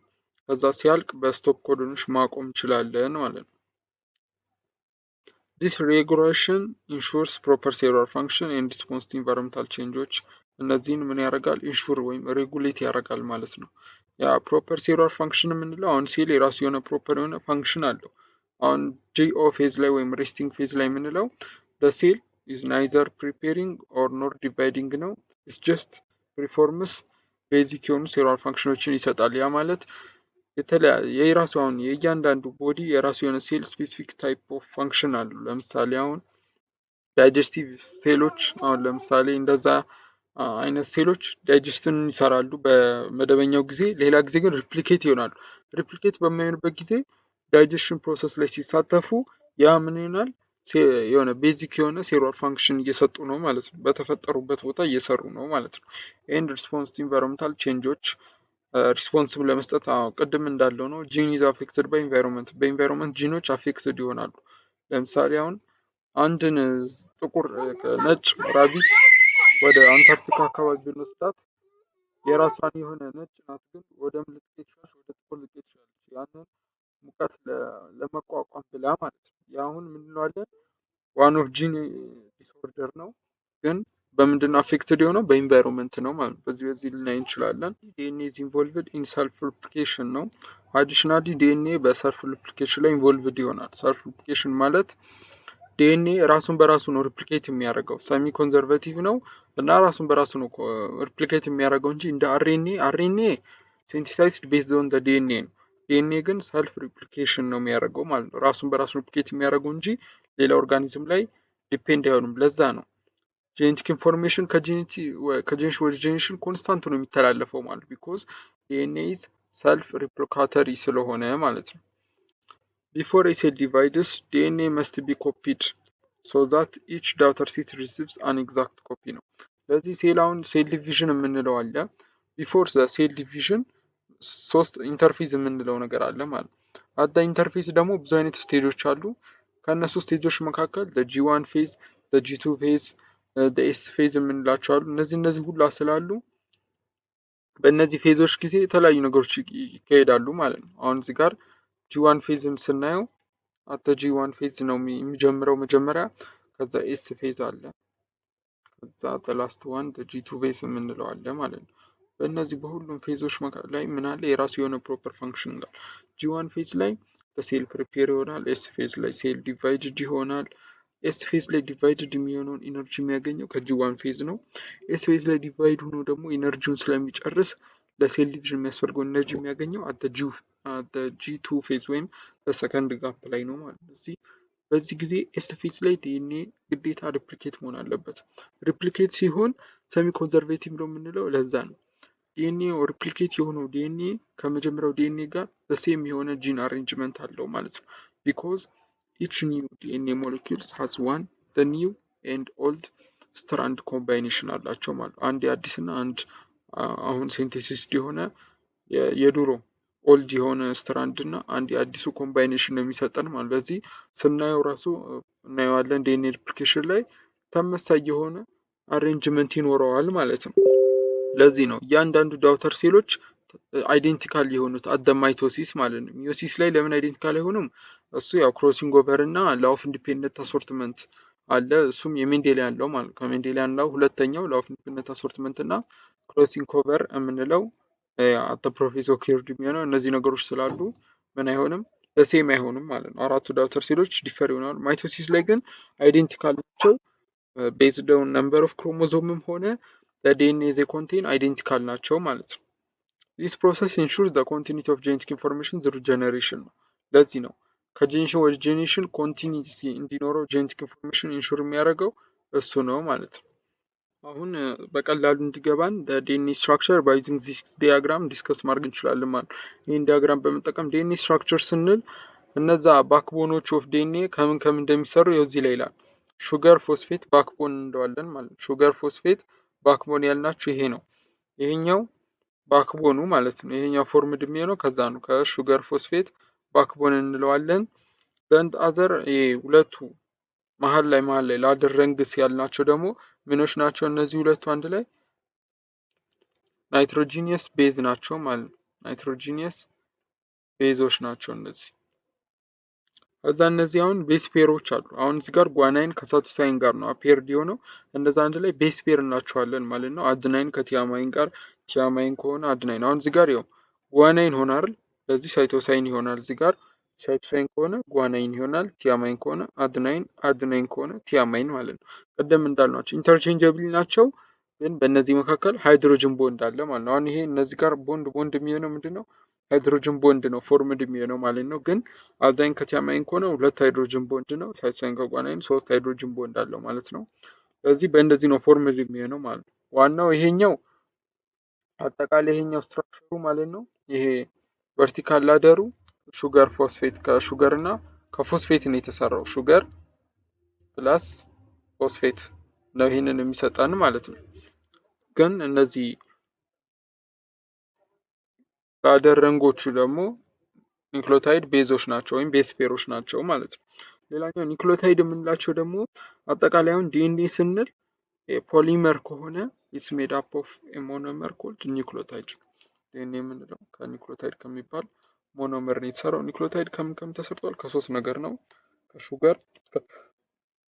ከዛ ሲያልቅ በስቶፕ ኮዶኖች ማቆም እንችላለን ማለት ነው። This regulation ensures proper cellular function and response to environmental changes. እነዚህን ምን ያደርጋል? ኢንሹር ወይም ሬጉሌት ያደርጋል ማለት ነው። ያ ፕሮፐር ሴሉላር ፋንክሽን የምንለው አሁን ሴል የራሱ የሆነ ፕሮፐር የሆነ ፋንክሽን አለው። አሁን ጂኦ ፌዝ ላይ ወይም ሬስቲንግ ፌዝ ላይ የምንለው ሴል is neither preparing or nor dividing ነው። it's just performs ቤዚክ የሆኑ ሴሉላር ፋንክሽኖችን ይሰጣል። ያ ማለት የራሱ አሁን የእያንዳንዱ ቦዲ የራሱ የሆነ ሴል ስፔሲፊክ ታይፕ ኦፍ ፋንክሽን አሉ። ለምሳሌ አሁን ዳይጀስቲቭ ሴሎች አሁን ለምሳሌ እንደዛ አይነት ሴሎች ዳይጀስትን ይሰራሉ በመደበኛው ጊዜ፣ ሌላ ጊዜ ግን ሪፕሊኬት ይሆናሉ። ሪፕሊኬት በማይሆንበት ጊዜ ዳይጀሽን ፕሮሰስ ላይ ሲሳተፉ ያ ምን ይሆናል? የሆነ ቤዚክ የሆነ ሴሉላር ፋንክሽን እየሰጡ ነው ማለት ነው። በተፈጠሩበት ቦታ እየሰሩ ነው ማለት ነው። ኤንድ ሪስፖንስ ቱ ኢንቫይሮንመንታል ቼንጆች ሪስፖንስም ለመስጠት ቅድም እንዳለው ነው። ጂን ኢዝ አፌክትድ ባይ ኢንቫይሮንመንት። በኢንቫይሮንመንት ጂኖች አፌክትድ ይሆናሉ። ለምሳሌ አሁን አንድን ጥቁር ነጭ ራቢት ወደ አንታርክቲካ አካባቢ ብንወስዳት የራሷን የሆነ ነጭ ናት፣ ግን ወደ ምን ልትሄድ ትችላለች? ወደ ጥቁር ልትሄድ ትችላለች። ያንን ሙቀት ለመቋቋም ብላ ማለት ነው። የአሁን ምን እንለዋለን? ዋን ኦፍ ጂን ዲስኦርደር ነው፣ ግን በምንድን ነው አፌክትድ የሆነው? በኢንቫይሮንመንት ነው ማለት ነው። በዚህ ልናይ እንችላለን። ዲኤንኤ ኢዝ ኢንቮልቭድ ኢን ሰልፍ ሪፕሊኬሽን ነው። አዲሽናሊ ዲኤንኤ በሰልፍ ሪፕሊኬሽን ላይ ኢንቮልቭድ ይሆናል። ሰልፍ ሪፕሊኬሽን ማለት ዲኤንኤ ራሱን በራሱ ነው ሪፕሊኬት የሚያደርገው። ሰሚ ኮንዘርቬቲቭ ነው እና ራሱን በራሱ ነው ሪፕሊኬት የሚያደርገው እንጂ እንደ አርኤንኤ ሴንቲሳይዝድ ቤዝድ ኦን ዘ ዲኤንኤ ነው። ዲኤንኤ ግን ሰልፍ ሪፕሊኬሽን ነው የሚያደርገው ማለት ነው። ራሱን በራሱ ሪፕሊኬት የሚያደርገው እንጂ ሌላ ኦርጋኒዝም ላይ ዲፔንድ አይሆንም። ለዛ ነው ጄኔቲክ ኢንፎርሜሽን ከጄኔሽን ወደ ጄኔሽን ኮንስታንት ነው የሚተላለፈው ማለት ቢኮዝ ዲኤንኤ ኢዝ ሰልፍ ሪፕሊካተሪ ስለሆነ ማለት ነው። ቢፎር ኤ ሴል ዲቫይድስ ዲኤንኤ መስት ቢ ኮፒድ ሶ ዛት ኢች ዳውተር ሴት ሪሲቭስ አን ኤግዛክት ኮፒ ነው። ስለዚህ ሴላውን ሴል ዲቪዥን የምንለው አለ። ቢፎር ዘ ሴል ዲቪዥን ሶስት ኢንተርፌዝ የምንለው ነገር አለ ማለት ነው። አዳ ኢንተርፌዝ ደግሞ ብዙ አይነት ስቴጆች አሉ። ከእነሱ ስቴጆች መካከል ጂ1 ፌዝ፣ ጂ2 ፌዝ፣ ኤስ ፌዝ የምንላቸው አሉ። እነዚህ ሁላ ስላሉ በእነዚህ ፌዞች ጊዜ የተለያዩ ነገሮች ይካሄዳሉ ማለት ነው። አሁን እዚህ ጋር ጂ1 ፌዝን ስናየው አተ ጂ1 ፌዝ ነው የሚጀምረው መጀመሪያ። ከዛ ኤስ ፌዝ አለ። ከዛ ላስት ዋን ጂ2 ፌዝ የምንለው አለ ማለት ነው። በእነዚህ በሁሉም ፌዞች ላይ ምን አለ? የራሱ የሆነ ፕሮፐር ፋንክሽን እንዳለ። ጂ1 ፌዝ ላይ በሴል ፕሪፔር ይሆናል። ኤስ ፌዝ ላይ ሴል ዲቫይድድ ይሆናል። ኤስ ፌዝ ላይ ዲቫይድድ የሚሆነውን ኢነርጂ የሚያገኘው ከጂ1 ፌዝ ነው። ኤስ ፌዝ ላይ ዲቫይድ ሆኖ ደግሞ ኢነርጂውን ስለሚጨርስ ለሴል ዲቪዥን የሚያስፈልገው ኢነርጂ የሚያገኘው ጂ2 ፌዝ ወይም በሰከንድ ጋፕ ላይ ነው ማለት ነው። በዚህ ጊዜ ኤስ ፌዝ ላይ ዲኤንኤ ግዴታ ሪፕሊኬት መሆን አለበት። ሪፕሊኬት ሲሆን ሰሚ ኮንዘርቬቲቭ ነው የምንለው ለዛ ነው። ዲኤንኤ ሪፕሊኬት የሆነው ዲኤንኤ ከመጀመሪያው ዲኤንኤ ጋር በሴም የሆነ ጂን አሬንጅመንት አለው ማለት ነው። ቢኮዝ ኢች ኒው ዲኤንኤ ሞለኪውልስ ሃዝ ዋን ኒው ኤንድ ኦልድ ስትራንድ ኮምባይኔሽን አላቸው ማለት ነው። አንድ የአዲስ እና አንድ አሁን ሴንቴሲስ የሆነ የድሮ ኦልድ የሆነ ስትራንድ እና አንድ የአዲሱ ኮምባይኔሽን ነው የሚሰጠን ማለት። በዚህ ስናየው ራሱ እናየዋለን። ዲኤንኤ ሪፕሊኬሽን ላይ ተመሳሳይ የሆነ አሬንጅመንት ይኖረዋል ማለት ነው። ለዚህ ነው እያንዳንዱ ዳውተር ሴሎች አይዴንቲካል የሆኑት አት ማይቶሲስ ማለት ነው። ሚዮሲስ ላይ ለምን አይዴንቲካል አይሆኑም? እሱ ያው ክሮሲንግ ኦቨር እና ላው ኦፍ ኢንዲፔንደንት አሶርትመንት አለ። እሱም የሜንዴሊያን ላው ማለት ነው። ከሜንዴሊያን ላው ሁለተኛው ላው ኦፍ ኢንዲፔንደንት አሶርትመንት እና ክሮሲንግ ኦቨር የምንለው አት ፕሮፌስ ኦከርድ የሚሆነው እነዚህ ነገሮች ስላሉ ምን አይሆንም ለሴም አይሆንም ማለት ነው። አራቱ ዳውተር ሴሎች ዲፈር ይሆናሉ። ማይቶሲስ ላይ ግን አይዴንቲካል ናቸው። ቤዝድ ኦን ነምበር ኦፍ ክሮሞዞምም ሆነ ዲኤንኤ ዘ ኮንቴን አይዴንቲካል ናቸው ማለት ነው። ዲስ ፕሮሰስ ኢንሹርስ ዘ ኮንቲኒቲ ኦፍ ጄኔቲክ ኢንፎርሜሽን ዝሩ ጀነሬሽን ነው። ለዚህ ነው ከጄኔሬሽን ወደ ጄኔሬሽን ኮንቲኒቲ እንዲኖረው ጄኔቲክ ኢንፎርሜሽን ኢንሹር የሚያደርገው እሱ ነው ማለት ነው። አሁን በቀላሉ እንዲገባን ዲኤንኤ ስትራክቸር ባይ ዩዚንግ ዚስ ዲያግራም ዲስከስ ማድረግ እንችላለን ማለት ነው። ይህን ዲያግራም በመጠቀም ዲኤንኤ ስትራክቸር ስንል እነዛ ባክቦኖች ኦፍ ዲኤንኤ ከምን ከምን እንደሚሰሩ እዚህ ላይ ይላል። ሹገር ፎስፌት ባክቦን እንደዋለን ማለት ነው። ሹገር ፎስፌት ባክቦን ያልናችሁ ይሄ ነው። ይሄኛው ባክቦኑ ማለት ነው። ይሄኛው ፎርምድ የሚሆነው ከዛ ነው። ከሹገር ፎስፌት ባክቦን እንለዋለን። ዘንድ አዘር ሁለቱ መሀል ላይ ላደር ረንግስ ያልናቸው ደግሞ ምኖች ናቸው? እነዚህ ሁለቱ አንድ ላይ ናይትሮጂኒየስ ቤዝ ናቸው ማለት ነው። ናይትሮጂኒየስ ቤዞች ናቸው እነዚህ። ከዛ እነዚህ አሁን ቤስ ፔሮች አሉ። አሁን እዚህ ጋር ጓናይን ከሳቶሳይን ጋር ነው አፔርድ የሆነው። እነዛ አንድ ላይ ቤስ ፔር እናቸዋለን ማለት ነው። አድናይን ከቲያማይን ጋር፣ ቲያማይን ከሆነ አድናይን። አሁን እዚህ ጋር ያው ጓናይን ሆናል፣ ለዚህ ሳይቶሳይን ይሆናል። እዚህ ጋር ሳይቶሳይን ከሆነ ጓናይን ይሆናል፣ ቲያማይን ከሆነ አድናይን፣ አድናይን ከሆነ ቲያማይን ማለት ነው። ቀደም እንዳልናቸው ኢንተርቼንጀብል ናቸው፣ ግን በእነዚህ መካከል ሃይድሮጅን ቦንድ አለ ማለት ነው። አሁን ይሄ እነዚህ ጋር ቦንድ የሚሆነው ምንድነው? ሃይድሮጅን ቦንድ ነው ፎርምድ የሚሆነው ማለት ነው። ግን አዛይን ከቲያማይን ከሆነ 2 ሃይድሮጅን ቦንድ ነው። ሳይቶሳይን ከጓናይን 3 ሃይድሮጅን ቦንድ አለው ማለት ነው። ስለዚህ በእንደዚህ ነው ፎርምድ የሚሆነው ማለት ነው። ዋናው ይሄኛው አጠቃላይ ይሄኛው ስትራክቸሩ ማለት ነው። ይሄ ቨርቲካል ላደሩ ሹገር ፎስፌት ከሹገር እና ከፎስፌት ነው የተሰራው። ሹገር ፕላስ ፎስፌት ነው ይሄንን የሚሰጠን ማለት ነው። ግን እነዚህ ላደር ረንጎቹ ደግሞ ኒክሎታይድ ቤዞች ናቸው ወይም ቤስ ፔሮች ናቸው ማለት ነው። ሌላኛው ኒክሎታይድ የምንላቸው ደግሞ አጠቃላይ አሁን ዲኤንኤ ስንል ፖሊመር ከሆነ ኢትስ ሜድ አፕ ኦፍ ሞኖመር ኮልድ ኒክሎታይድ። ዲኤንኤ የምንለው ከኒክሎታይድ ከሚባል ሞኖመር ነው የተሰራው። ኒክሎታይድ ከምን ተሰርቷል? ከሶስት ነገር ነው። ከሹገር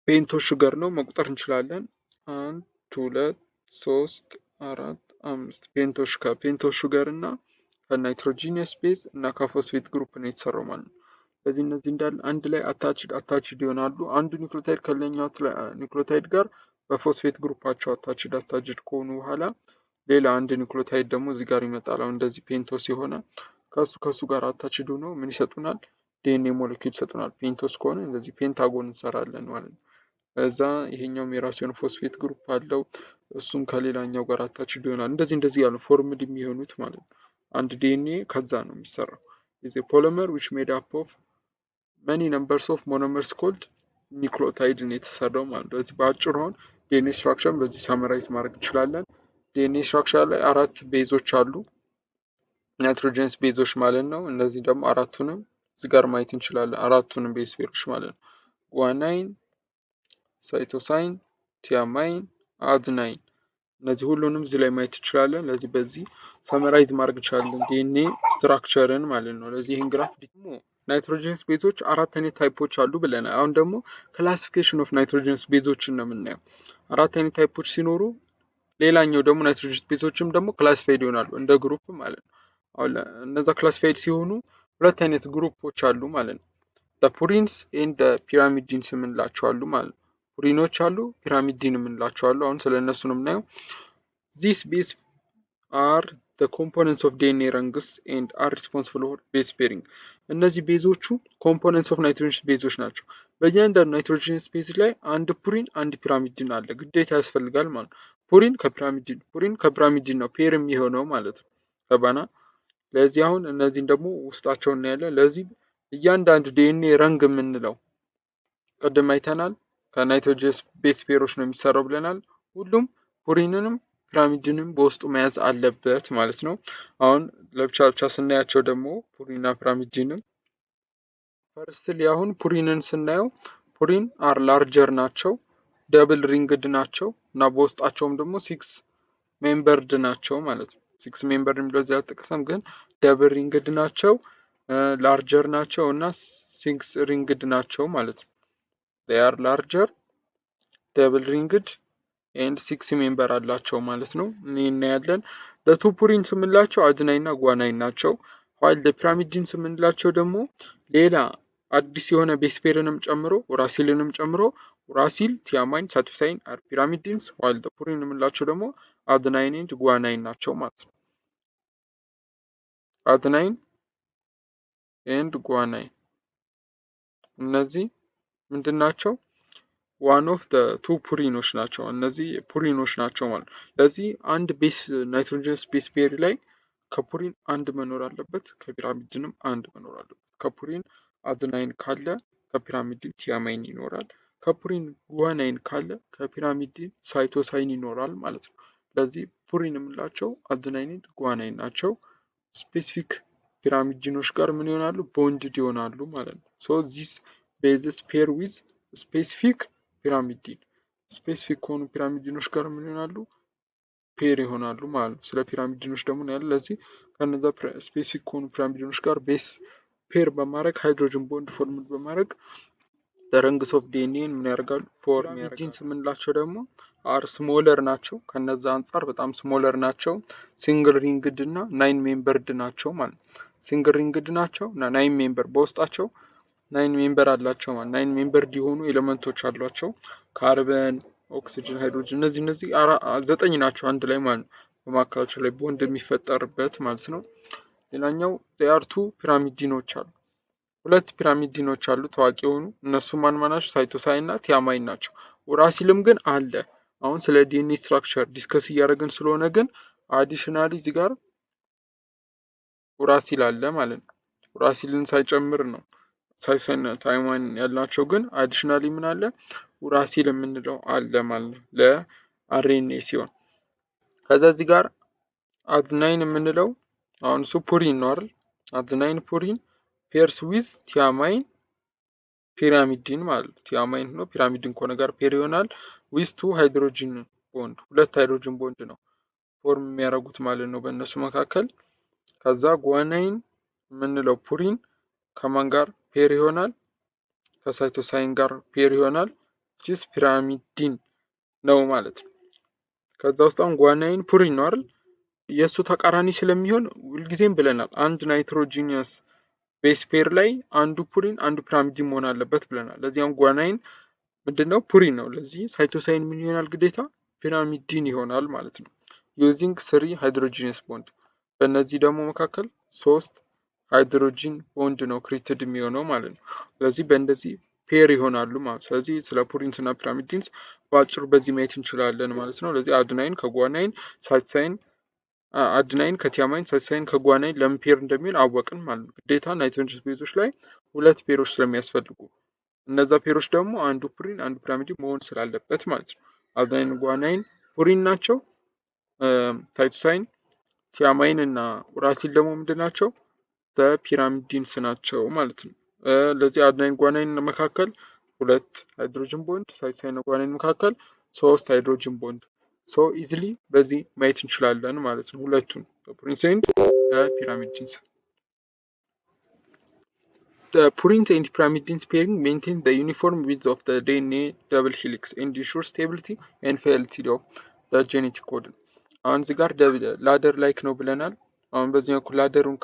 ፔንቶ ሹገር ነው መቁጠር እንችላለን። 1 2 3 4 5 ፔንቶ ሹገር እና ከናይትሮጂኒየስ ቤዝ እና ከፎስፌት ግሩፕ ነው የተሰራው ማለት ነው። ስለዚህ እነዚህ እንዳለ አንድ ላይ አታችድ ይሆናሉ። አንዱ ኒክሎታይድ ከሌላኛው ኒክሎታይድ ጋር በፎስፌት ግሩፓቸው አታችድ ከሆኑ በኋላ ሌላ አንድ ኒክሎታይድ ደግሞ እዚህ ጋር ይመጣል። አሁን እንደዚህ ፔንቶስ የሆነ ከሱ ጋር አታችድ ሆኖ ምን ይሰጡናል? ዲኤንኤ ሞለኪውል ይሰጡናል። ፔንቶስ ከሆነ እንደዚህ ፔንታጎን እንሰራለን ማለት ነው። እዛ ይሄኛውም የራሱ የሆነ ፎስፌት ግሩፕ አለው። እሱም ከሌላኛው ጋር አታችድ ይሆናል። እንደዚህ ያሉ ፎርምድ የሚሆኑት ማለት ነው። አንድ ዲኤንኤ ከዛ ነው የሚሰራው። is a polymer which made up of many numbers of monomers called ኒክሎታይድ ነው የተሰራው ማለት ነው። እዚህ በአጭሩ አሁን ዲኤንኤ ስትራክቸር በዚህ ሳመራይዝ ማድረግ እንችላለን። ዲኤንኤ ስትራክቸር ላይ 4 ቤዞች አሉ፣ ናይትሮጀንስ ቤዞች ማለት ነው። እነዚህ ደግሞ አራቱንም እዚህ ጋር ማየት እንችላለን። አራቱንም ቤዝ ፔሮች ማለት ነው። ጓናይን፣ ሳይቶሳይን፣ ቲያማይን፣ አድናይን እነዚህ ሁሉንም እዚህ ላይ ማየት እንችላለን። ለዚህ በዚህ ሰመራይዝ ማድረግ እንችላለን ዲኤንኤ ስትራክቸርን ማለት ነው። ለዚህ ይህን ግራፍ ደግሞ ናይትሮጀንስ ቤዞች 4 አይነት ታይፖች አሉ ብለናል። አሁን ደግሞ ክላሲፊኬሽን ኦፍ ናይትሮጀንስ ቤዞችን ነው የምናየው። 4 አይነት ታይፖች ሲኖሩ ሌላኛው ደግሞ ናይትሮጀንስ ቤዞችም ደግሞ ክላሲፋይድ ይሆናሉ እንደ ግሩፕ ማለት ነው። አሁን እነዛ ክላሲፋይድ ሲሆኑ 2 አይነት ግሩፖች አሉ ማለት ነው። ፑሪንስ ኤንድ ፒራሚዲንስ የምንላቸው አሉ ማለት ነው። ፑሪኖች አሉ፣ ፒራሚዲን የምንላቸው አሉ። አሁን ስለ እነሱ ነው የምናየው። ዚስ ቤዝ አር the components of DNA rungs and are responsible for base pairing። እነዚህ ቤዞቹ ኮምፖነንትስ ኦፍ ናይትሮጀንስ ቤዞች ናቸው። በእያንዳንዱ ናይትሮጀንስ ቤዝ ላይ አንድ ፑሪን አንድ ፒራሚዲን አለ፣ ግዴታ ያስፈልጋል ማለት ነው። ፑሪን ከፒራሚዲን ነው ፔር የሚሆነው ማለት ነው። ገባና? ለዚህ አሁን እነዚህን ደግሞ ውስጣቸውን እናያለን። ለዚህ እያንዳንዱ ዲኤንኤ ረንግ የምንለው ቅድም አይተናል ከናይትሮጀንስ ቤዝ ፔሮች ነው የሚሰራው ብለናል። ሁሉም ፑሪንንም ፒራሚድንም በውስጡ መያዝ አለበት ማለት ነው። አሁን ለብቻ ስናያቸው ደግሞ ፑሪንና ፒራሚድንም ፈርስትሊ አሁን ፑሪንን ስናየው ፑሪን አር ላርጀር ናቸው፣ ደብል ሪንግድ ናቸው እና በውስጣቸውም ደግሞ 6 ሜምበርድ ናቸው ማለት ነው። 6 ሜምበር የሚለው እዚህ አልተጠቀሰም፣ ግን ደብል ሪንግድ ናቸው፣ ላርጀር ናቸው እና 6 ሪንግድ ናቸው ማለት ነው። they are larger ደብል ሪንግድ ኤንድ 6 ሜምበር አላቸው ማለት ነው። እናያለን። ለቱ ፑሪንስ የምንላቸው አድናይን እና ጓናይን ናቸው። while the pyrimidines የምንላቸው ደግሞ ሌላ አዲስ የሆነ ቤስ ፔርንም ጨምሮ ኡራሲልንም ጨምሮ ኡራሲል፣ ቲያማይን፣ ሳይቶሳይን አር ፒራሚዲንስ while the ፑሪን የምንላቸው ደግሞ አድናይን ኤንድ ጓናይን ናቸው ማለት ነው። አድናይን ኤንድ ጓናይን እነዚህ ምንድን ናቸው? ዋን ኦፍ ደ ቱ ፑሪኖች ናቸው። እነዚህ ፑሪኖች ናቸው ማለት ነው። ለዚህ አንድ ቤስ ናይትሮጀንስ ቤስ ፔር ላይ ከፑሪን አንድ መኖር አለበት፣ ከፒራሚድንም አንድ መኖር አለበት። ከፑሪን አድናይን ካለ ከፒራሚድን ቲያማይን ይኖራል። ከፑሪን ጓናይን ካለ ከፒራሚድን ሳይቶሳይን ይኖራል ማለት ነው። ለዚህ ፑሪን የምንላቸው አድናይን ጓናይን ናቸው። ስፔሲፊክ ፒራሚድኖች ጋር ምን ይሆናሉ? ቦንድድ ይሆናሉ ማለት ነው። ሶ ዚስ ቤዝስ ፔር ዊዝ ስፔሲፊክ ፒራሚዲን ስፔሲፊክ ከሆኑ ፒራሚዲኖች ጋር ምን ይሆናሉ? ፔር ይሆናሉ ማለት ነው። ስለ ፒራሚዲኖች ደግሞ ያለ ለዚህ ከነዛ ስፔሲፊክ ከሆኑ ፒራሚዲኖች ጋር ቤስ ፔር በማድረግ ሃይድሮጅን ቦንድ ፎርም በማድረግ ረንግስ ኦፍ ዲኤንኤን ምን ያደርጋሉ? ፎርም ያደርጋሉ። ጂንስ የምንላቸው ደግሞ አር ስሞለር ናቸው። ከነዛ አንጻር በጣም ስሞለር ናቸው። ሲንግል ሪንግድ እና 9 ሜምበርድ ናቸው ማለት ነው። ሲንግል ሪንግድ ናቸው እና 9 ሜምበር በውስጣቸው 9 ሜምበር አላቸው ማለት 9 ሜምበርድ የሆኑ ኤሌመንቶች አሏቸው። ካርበን፣ ኦክሲጅን፣ ሃይድሮጅን እነዚህ 9 ናቸው አንድ ላይ ማለት ነው። በማካከላቸው ላይ ቦንድ የሚፈጠርበት ማለት ነው። ሌላኛው ዚያርቱ ፒራሚዲኖች አሉ። ሁለት ፒራሚዲኖች አሉ ታዋቂ የሆኑ እነሱ ማን ናቸው? ሳይቶሳይን እና ቲያማይን ናቸው። ኡራሲልም ግን አለ። አሁን ስለ ዲኤንኤ ስትራክቸር ዲስከስ እያደረግን ስለሆነ ግን አዲሽናሊ እዚህ ጋር ኡራሲል አለ ማለት ነው። ኡራሲልን ሳይጨምር ነው ሳይቶሳይን እና ቲያማይን ያልናቸው፣ ግን አዲሽናሊ ምን አለ? ኡራሲል የምንለው አለ ማለት ነው ለአርኤንኤ ሲሆን፣ ከዛ እዚህ ጋር አድናይን የምንለው አሁን እሱ ፑሪን ነው አይደል? አድናይን ፑሪን ፔርስ ዊዝ ቲያማይን ፒራሚዲን ማለት ነው። ቲያማይን ነው ፒራሚዲን ከሆነ ጋር ፔር ይሆናል። ዊዝ ቱ ሃይድሮጅን ቦንድ ሁለት ሃይድሮጅን ቦንድ ነው ፎርም የሚያደርጉት ማለት ነው በእነሱ መካከል። ከዛ ጓናይን የምንለው ፑሪን ከማን ጋር ፔር ይሆናል? ከሳይቶሳይን ጋር ፔር ይሆናል። ቺስ ፒራሚዲን ነው ማለት ነው። ከዛ ውስጥ አሁን ጓናይን ፑሪን ነው አይደል? የእሱ ተቃራኒ ስለሚሆን ሁልጊዜም ብለናል አንድ ናይትሮጂኒየስ ቤስ ፔር ላይ አንዱ ፑሪን አንዱ ፒራሚዲን መሆን አለበት ብለናል። ለዚህ አሁን ጓናይን ምንድነው? ፑሪን ነው። ለዚህ ሳይቶሳይን ምን ይሆናል? ግዴታ ፒራሚዲን ይሆናል ማለት ነው። ዩዚንግ 3 ሃይድሮጂነስ ቦንድ በእነዚህ ደግሞ መካከል 3 ሃይድሮጂን ቦንድ ነው ክሪትድ የሚሆነው ማለት ነው። ስለዚህ በእንደዚህ ፔር ይሆናሉ ማለት ነው። ስለዚህ ስለ ፑሪንስ እና ፒራሚዲንስ በአጭሩ በዚህ ማየት እንችላለን ማለት ነው። ለዚህ አድናይን ከጓናይን፣ ሳይቶሳይን አድናይን ከቲያማይን፣ ሳይቶሳይን ከጓናይን ለምን ፔር እንደሚሆን አወቅን ማለት ነው። ግዴታ ናይትሮጅን ቤዞች ላይ ሁለት ፔሮች ስለሚያስፈልጉ እነዛ ፔሮች ደግሞ አንዱ ፑሪን አንዱ ፒራሚዲን መሆን ስላለበት ማለት ነው። አድናይን ጓናይን ፑሪን ናቸው። ሳይቶሳይን ቲያማይን እና ኡራሲል ደግሞ ምንድን ናቸው? በፒራሚዲንስ ናቸው ማለት ነው። ለዚህ አድናይን ጓናይን መካከል ሁለት ሃይድሮጅን ቦንድ፣ ሳይቶሳይን እና ጓናይን መካከል 3 ሃይድሮጅን ቦንድ ሶ ኢዚሊ በዚህ ማየት እንችላለን ማለት ነው። ሁለቱን ፑሪንስ ኤንድ ፒራሚዲንስ። The purines and pyrimidines pairing maintain the uniform width of the DNA double helix and ensure stability and fidelity of the genetic code. አሁን እዚህ ጋር ላደር ላይክ ነው ብለናል። አሁን በዚህ በኩል ላደሩን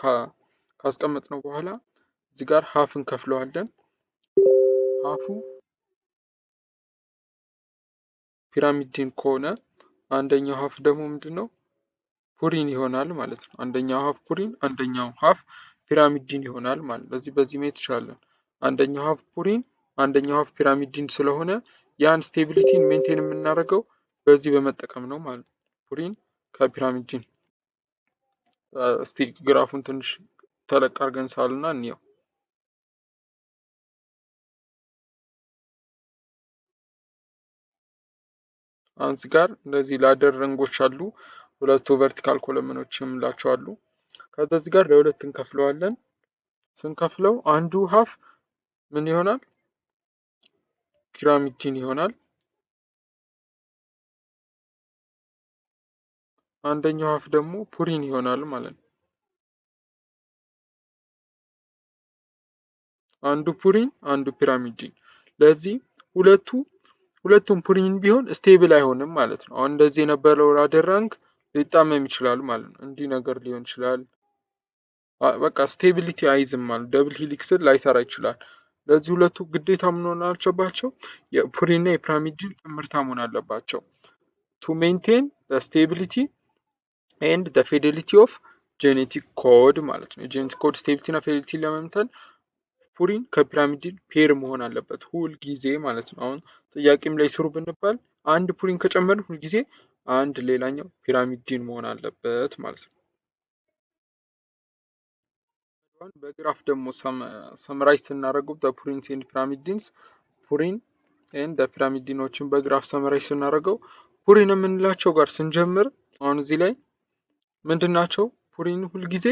ካስቀመጥ ነው በኋላ እዚህ ጋር ሀፍ እንከፍለዋለን። ሀፉ ፒራሚዲን ከሆነ አንደኛው ሀፍ ደግሞ ምንድነው? ፑሪን ይሆናል ማለት ነው። አንደኛው ሀፍ ፑሪን አንደኛው ሀፍ ፒራሚዲን ይሆናል ማለት ነው። በዚህ ማየት ይቻላል። አንደኛው ሀፍ ፑሪን አንደኛው ሀፍ ፒራሚዲን ስለሆነ ያን ስቴቢሊቲን ሜንቴን የምናደርገው በዚህ በመጠቀም ነው ማለት ነው። ፑሪን ከፒራሚዲን እስቲ ግራፉን ትንሽ ተለቅ አድርገን ሳልና እንየው። እዚህ ጋር እንደዚህ ላደር ረንጎች አሉ። ሁለቱ ቨርቲካል ኮለመኖችም ላቸው አሉ። ከዛ እዚህ ጋር ለሁለት እንከፍለዋለን። ስንከፍለው አንዱ ሀፍ ምን ይሆናል? ፒራሚዲን ይሆናል። አንደኛው ሀፍ ደግሞ ፑሪን ይሆናል ማለት ነው። አንዱ ፑሪን አንዱ ፒራሚዲን። ለዚህ ሁለቱም ፑሪን ቢሆን ስቴብል አይሆንም ማለት ነው። አሁን እንደዚህ የነበረው ላደር ራንክ ሊጣመም ይችላል ማለት ነው። እንዲህ ነገር ሊሆን ይችላል። በቃ ስቴቢሊቲ አይዝም ማለት ደብል ሂሊክስን ላይሰራ ይችላል። ለዚህ ሁለቱ ግዴታ ምን መሆን አለባቸው? የፑሪን እና የፒራሚድን ጥምርታ መሆን አለባቸው። ቱ ሜንቴን ስቴቢሊቲ ኤንድ ፊዴሊቲ ኦፍ ጄኔቲክ ኮድ ማለት ነው። የጄኔቲክ ኮድ ስቴቢሊቲ እና ፊዴሊቲ ለመምተን ፑሪን ከፒራሚድን ፔር መሆን አለበት ሁል ጊዜ ማለት ነው። አሁን ጥያቄም ላይ ስሩ ብንባል አንድ ፑሪን ከጨመርን ሁል ጊዜ አንድ ሌላኛው ፒራሚድን መሆን አለበት ማለት ነው። በግራፍ ደግሞ ሰምራይዝ ስናደርገው ፑሪንስ ኤንድ ፒራሚድንስ ፑሪን ኤንድ ፒራሚድኖችን በግራፍ ሰምራይዝ ስናደርገው ፑሪን የምንላቸው ጋር ስንጀምር አሁን እዚህ ላይ ምንድን ናቸው? ፑሪን ሁልጊዜ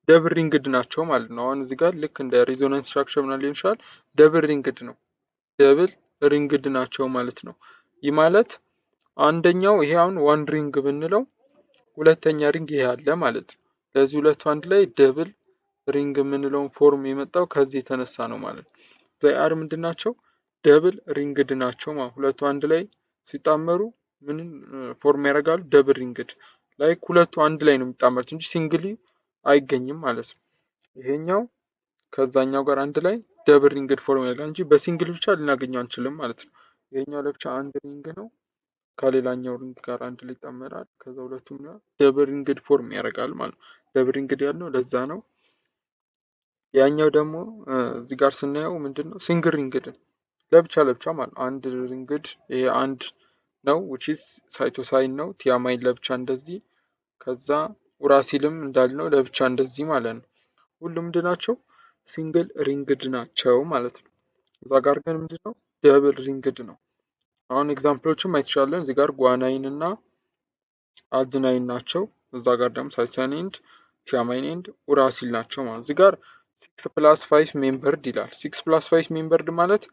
ደብል ሪንግድ ናቸው ማለት ነው። አሁን እዚህ ጋር ልክ እንደ ሪዞናንስ ስትራክቸር ምናምን ሊሆን ይችላል። ደብል ሪንግድ ነው። ደብል ሪንግድ ናቸው ማለት ነው። ይህ ማለት አንደኛው ይሄ አሁን ዋን ሪንግ ብንለው ሁለተኛ ሪንግ ይሄ አለ ማለት ነው። ለዚህ ሁለቱ አንድ ላይ ደብል ሪንግ የምንለውን ፎርም የመጣው ከዚህ የተነሳ ነው ማለት ነው። ዛይአር ምንድን ናቸው? ደብል ሪንግድ ናቸው ማለት ሁለቱ አንድ ላይ ሲጣመሩ ምንን ፎርም ያደርጋሉ? ደብል ሪንግድ ላይክ ሁለቱ አንድ ላይ ነው የሚጣመሩት እንጂ ሲንግሊ አይገኝም ማለት ነው። ይሄኛው ከዛኛው ጋር አንድ ላይ ደብል ሪንግድ ፎርም ያደርጋል እንጂ በሲንግል ብቻ ልናገኘው አንችልም ማለት ነው። ይሄኛው ለብቻ አንድ ሪንግ ነው፣ ከሌላኛው ሪንግ ጋር አንድ ላይ ይጣመራል። ከዛ ሁለቱም ደብል ሪንግድ ፎርም ያደርጋል ማለት ነው። ደብል ሪንግድ ያልነው ለዛ ነው። ያኛው ደግሞ እዚህ ጋር ስናየው ምንድነው ሲንግል ሪንግድ ለብቻ ለብቻ ማለት ነው። አንድ ሪንግድ ይሄ አንድ ነው which is ሳይቶሳይን ነው። ቲያማይን ለብቻ እንደዚህ፣ ከዛ ኡራሲልም እንዳልነው ለብቻ እንደዚህ ማለት ነው። ሁሉም ምንድን ናቸው? ሲንግል ሪንግድ ናቸው ማለት ነው። እዛ ጋር ግን ምንድነው ደብል ሪንግድ ነው። አሁን ኤግዛምፕሎችን ማየት ይችላለን። እዚህ ጋር ጓናይን እና አድናይን ናቸው። እዛ ጋር ደግሞ ሳይቶሳይን ኤንድ ቲያማይን ኤንድ ኡራሲል ናቸው ማለት እዚህ ጋር 6+5 ሜምበርድ ይላል። 6+5 ሜምበርድ ማለት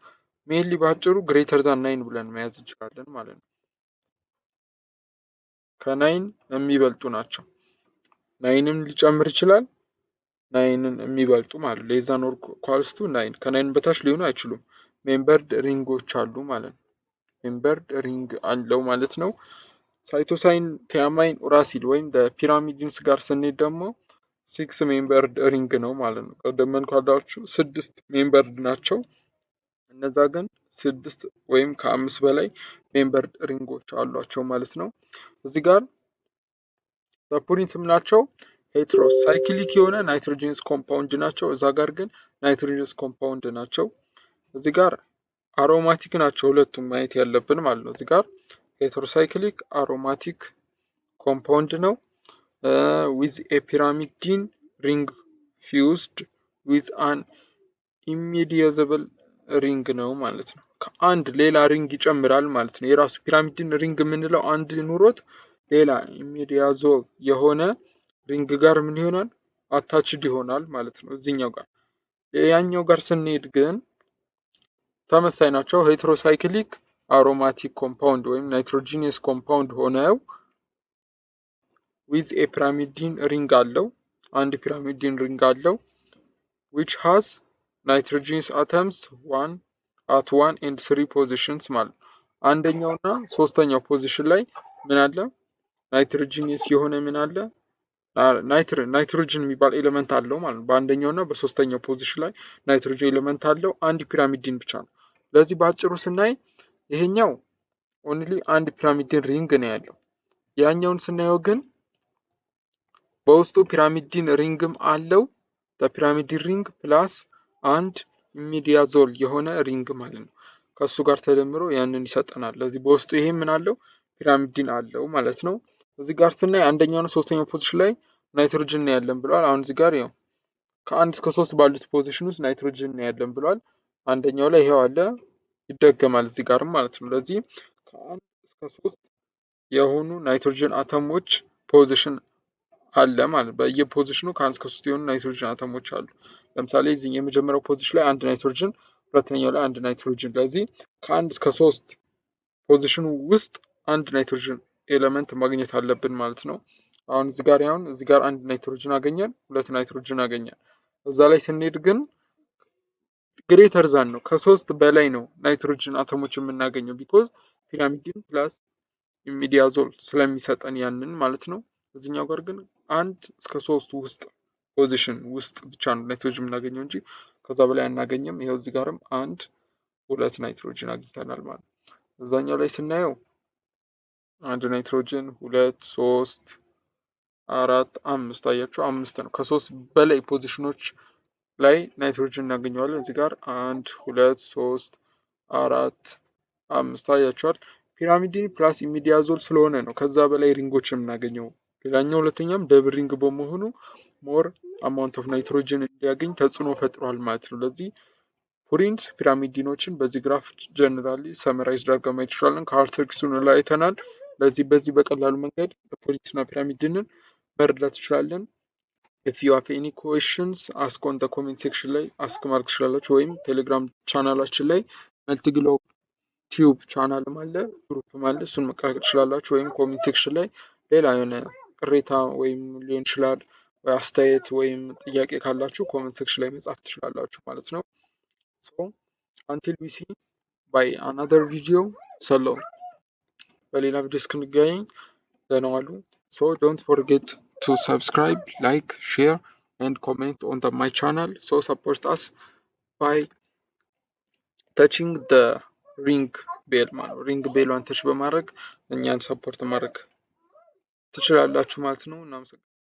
ሜንሊ ባጭሩ ግሬተር ዛን 9 ብለን መያዝ እንችላለን ማለት ነው። ከናይን የሚበልጡ ናቸው። ናይንም ሊጨምር ይችላል፣ ናይንን የሚበልጡ ማለት ነው። ሌዛን ኦር ኢኳልስ ቱ ናይን፣ ከናይን በታች ሊሆኑ አይችሉም። ሜምበርድ ሪንጎች አሉ ማለት ነው። ሜምበርድ ሪንግ አለው ማለት ነው። ሳይቶሳይን፣ ቲያማይን፣ ኡራሲል ወይም ፒራሚድንስ ጋር ስንሄድ ደግሞ 6 ሜምበርድ ሪንግ ነው ማለት ነው። ቀደም ካልኳችሁ 6 ሜምበርድ ናቸው። እነዛ ግን 6 ወይም ከ5 በላይ ሜምበርድ ሪንጎች አሏቸው ማለት ነው። እዚህ ጋር ፑሪንስ የምናቸው ሄትሮሳይክሊክ የሆነ ናይትሮጂንስ ኮምፓውንድ ናቸው። እዛ ጋር ግን ናይትሮጂንስ ኮምፓውንድ ናቸው። እዚህ ጋር አሮማቲክ ናቸው ሁለቱም ማየት ያለብን ማለት ነው። እዚህ ጋር ሄትሮሳይክሊክ አሮማቲክ ኮምፓውንድ ነው። ዊዝ ኤ ፒራሚዲን ሪንግ ፊውዝድ ዊዝ አን ኢሚዲየዘብል ሪንግ ነው ማለት ነው። ከአንድ ሌላ ሪንግ ይጨምራል ማለት ነው። የራሱ ፒራሚድን ሪንግ የምንለው አንድ ኑሮት ሌላ ኢሚዲያዞል የሆነ ሪንግ ጋር ምን ይሆናል? አታችድ ይሆናል ማለት ነው። እዚህኛው ጋር ያኛው ጋር ስንሄድ ግን ተመሳይ ናቸው። ሄትሮሳይክሊክ አሮማቲክ ኮምፓውንድ ወይም ናይትሮጂኒየስ ኮምፓውንድ ሆነው ዊዝ ኤ ፒራሚዲን ሪንግ አለው፣ አንድ ፒራሚዲን ሪንግ አለው which has nitrogenous atoms at 1 and 3 positions ማለት ነው። አንደኛው እና ሶስተኛው ፖዚሽን ላይ ምን አለ? ናይትሮጂኒየስ የሆነ ምን አለ? ናይትሮጅን የሚባል ኤሌመንት አለው ማለት ነው። በአንደኛው እና በሶስተኛው ፖዚሽን ላይ ናይትሮጅን ኤሌመንት አለው። አንድ ፒራሚድን ብቻ ነው። ለዚህ በአጭሩ ስናይ ይሄኛው ኦንሊ አንድ ፒራሚድን ሪንግ ነው ያለው። ያኛውን ስናየው ግን በውስጡ ፒራሚድን ሪንግም አለው። ፒራሚድን ሪንግ ፕላስ አንድ ኢሚዲያዞል የሆነ ሪንግ ማለት ነው። ከሱ ጋር ተደምሮ ያንን ይሰጠናል። ለዚህ በውስጡ ይሄ ምን አለው? ፒራሚድን አለው ማለት ነው። እዚህ ጋር ስናይ አንደኛው እና ሶስተኛው ፖዚሽን ላይ ናይትሮጅን ነው ያለን ብለዋል። አሁን እዚህ ጋር ያው ከ1 እስከ 3 ባሉት ፖዚሽን ውስጥ ናይትሮጅን ነው ያለን ብለዋል። አንደኛው ላይ ይሄው አለ፣ ይደገማል እዚህ ጋርም ማለት ነው። ለዚህ ከ1 እስከ 3 የሆኑ ናይትሮጅን አተሞች ፖዚሽን አለ ማለት በየፖዚሽኑ ከ1 እስከ 3 የሆኑ ናይትሮጅን አተሞች አሉ። ለምሳሌ እዚህ የመጀመሪያው ፖዚሽን ላይ አንድ ናይትሮጅን፣ ሁለተኛው ላይ አንድ ናይትሮጅን። ለዚህ ከ1 እስከ 3 ፖዚሽኑ ውስጥ አንድ ናይትሮጅን ኤሌመንት ማግኘት አለብን ማለት ነው። አሁን እዚህ ጋር አንድ ናይትሮጅን አገኘን፣ ሁለት ናይትሮጅን አገኘን። እዛ ላይ ስንሄድ ግን ግሬተር ዛን ነው፣ ከሶስት በላይ ነው ናይትሮጅን አተሞች የምናገኘው ቢኮዝ ፒራሚድን ፕላስ ኢሚዲያዞል ስለሚሰጠን ያንን ማለት ነው። እዚህኛው ጋር ግን አንድ እስከ ሶስቱ ውስጥ ፖዚሽን ውስጥ ብቻ ነው ናይትሮጅን የምናገኘው እንጂ ከዛ በላይ አናገኝም። ይኸው እዚህ ጋርም አንድ ሁለት ናይትሮጅን አግኝተናል ማለት ነው። እዛኛው ላይ ስናየው አንድ ናይትሮጅን ሁለት ሶስት አራት አምስት አያቸው፣ አምስት ነው። ከሶስት በላይ ፖዚሽኖች ላይ ናይትሮጅን እናገኘዋለን። እዚህ ጋር አንድ ሁለት ሶስት አራት አምስት አያቸዋል። ፒራሚዲን ፕላስ ኢሚዲያዞል ስለሆነ ነው ከዛ በላይ ሪንጎች የምናገኘው። ሌላኛው ሁለተኛም ደብል ሪንግ በመሆኑ ሞር አማውንት ኦፍ ናይትሮጅን እንዲያገኝ ተጽዕኖ ፈጥሯል ማለት ነው። ለዚህ ፑሪንስ ፒራሚዲኖችን በዚህ ግራፍ ጀነራሊ ሰመራይዝ አድርገን ማየት እንችላለን። ካራክተሪስቲክሱን ላይ አይተናል። በዚህ በቀላሉ መንገድ ፑሪንስ እና ፒራሚድንን መረዳት እንችላለን። ኢፍ ዩ ሃቭ ኤኒ ኩዌሽንስ አስክ ኦን ዘ ኮሜንት ሴክሽን ላይ አስክ ማድረግ ትችላላችሁ፣ ወይም ቴሌግራም ቻናላችን ላይ መልቲግሎብ ቲዩብ ቻናልም አለ ግሩፕም አለ፣ እሱን መቀላቀል ትችላላችሁ። ወይም ኮሜንት ሴክሽን ላይ ሌላ የሆነ ቅሬታ ወይም ሊሆን ይችላል ወይ አስተያየት ወይም ጥያቄ ካላችሁ ኮሜንት ሴክሽን ላይ መጻፍ ትችላላችሁ ማለት ነው። ሶ አንቲል ዊ ሲ ባይ አናዘር ቪዲዮ ሰላም። በሌላ ቪዲዮ እስክንገናኝ ደህና ዋሉ። ሶ ዶንት ፎርጌት to subscribe, like, share and comment on my channel. So support us by touching the ring bell ማለት ring bell ዋን ተች በማድረግ እኛን ሰፖርት ማድረግ ትችላላችሁ ማለት ነው። እናመሰግናለን።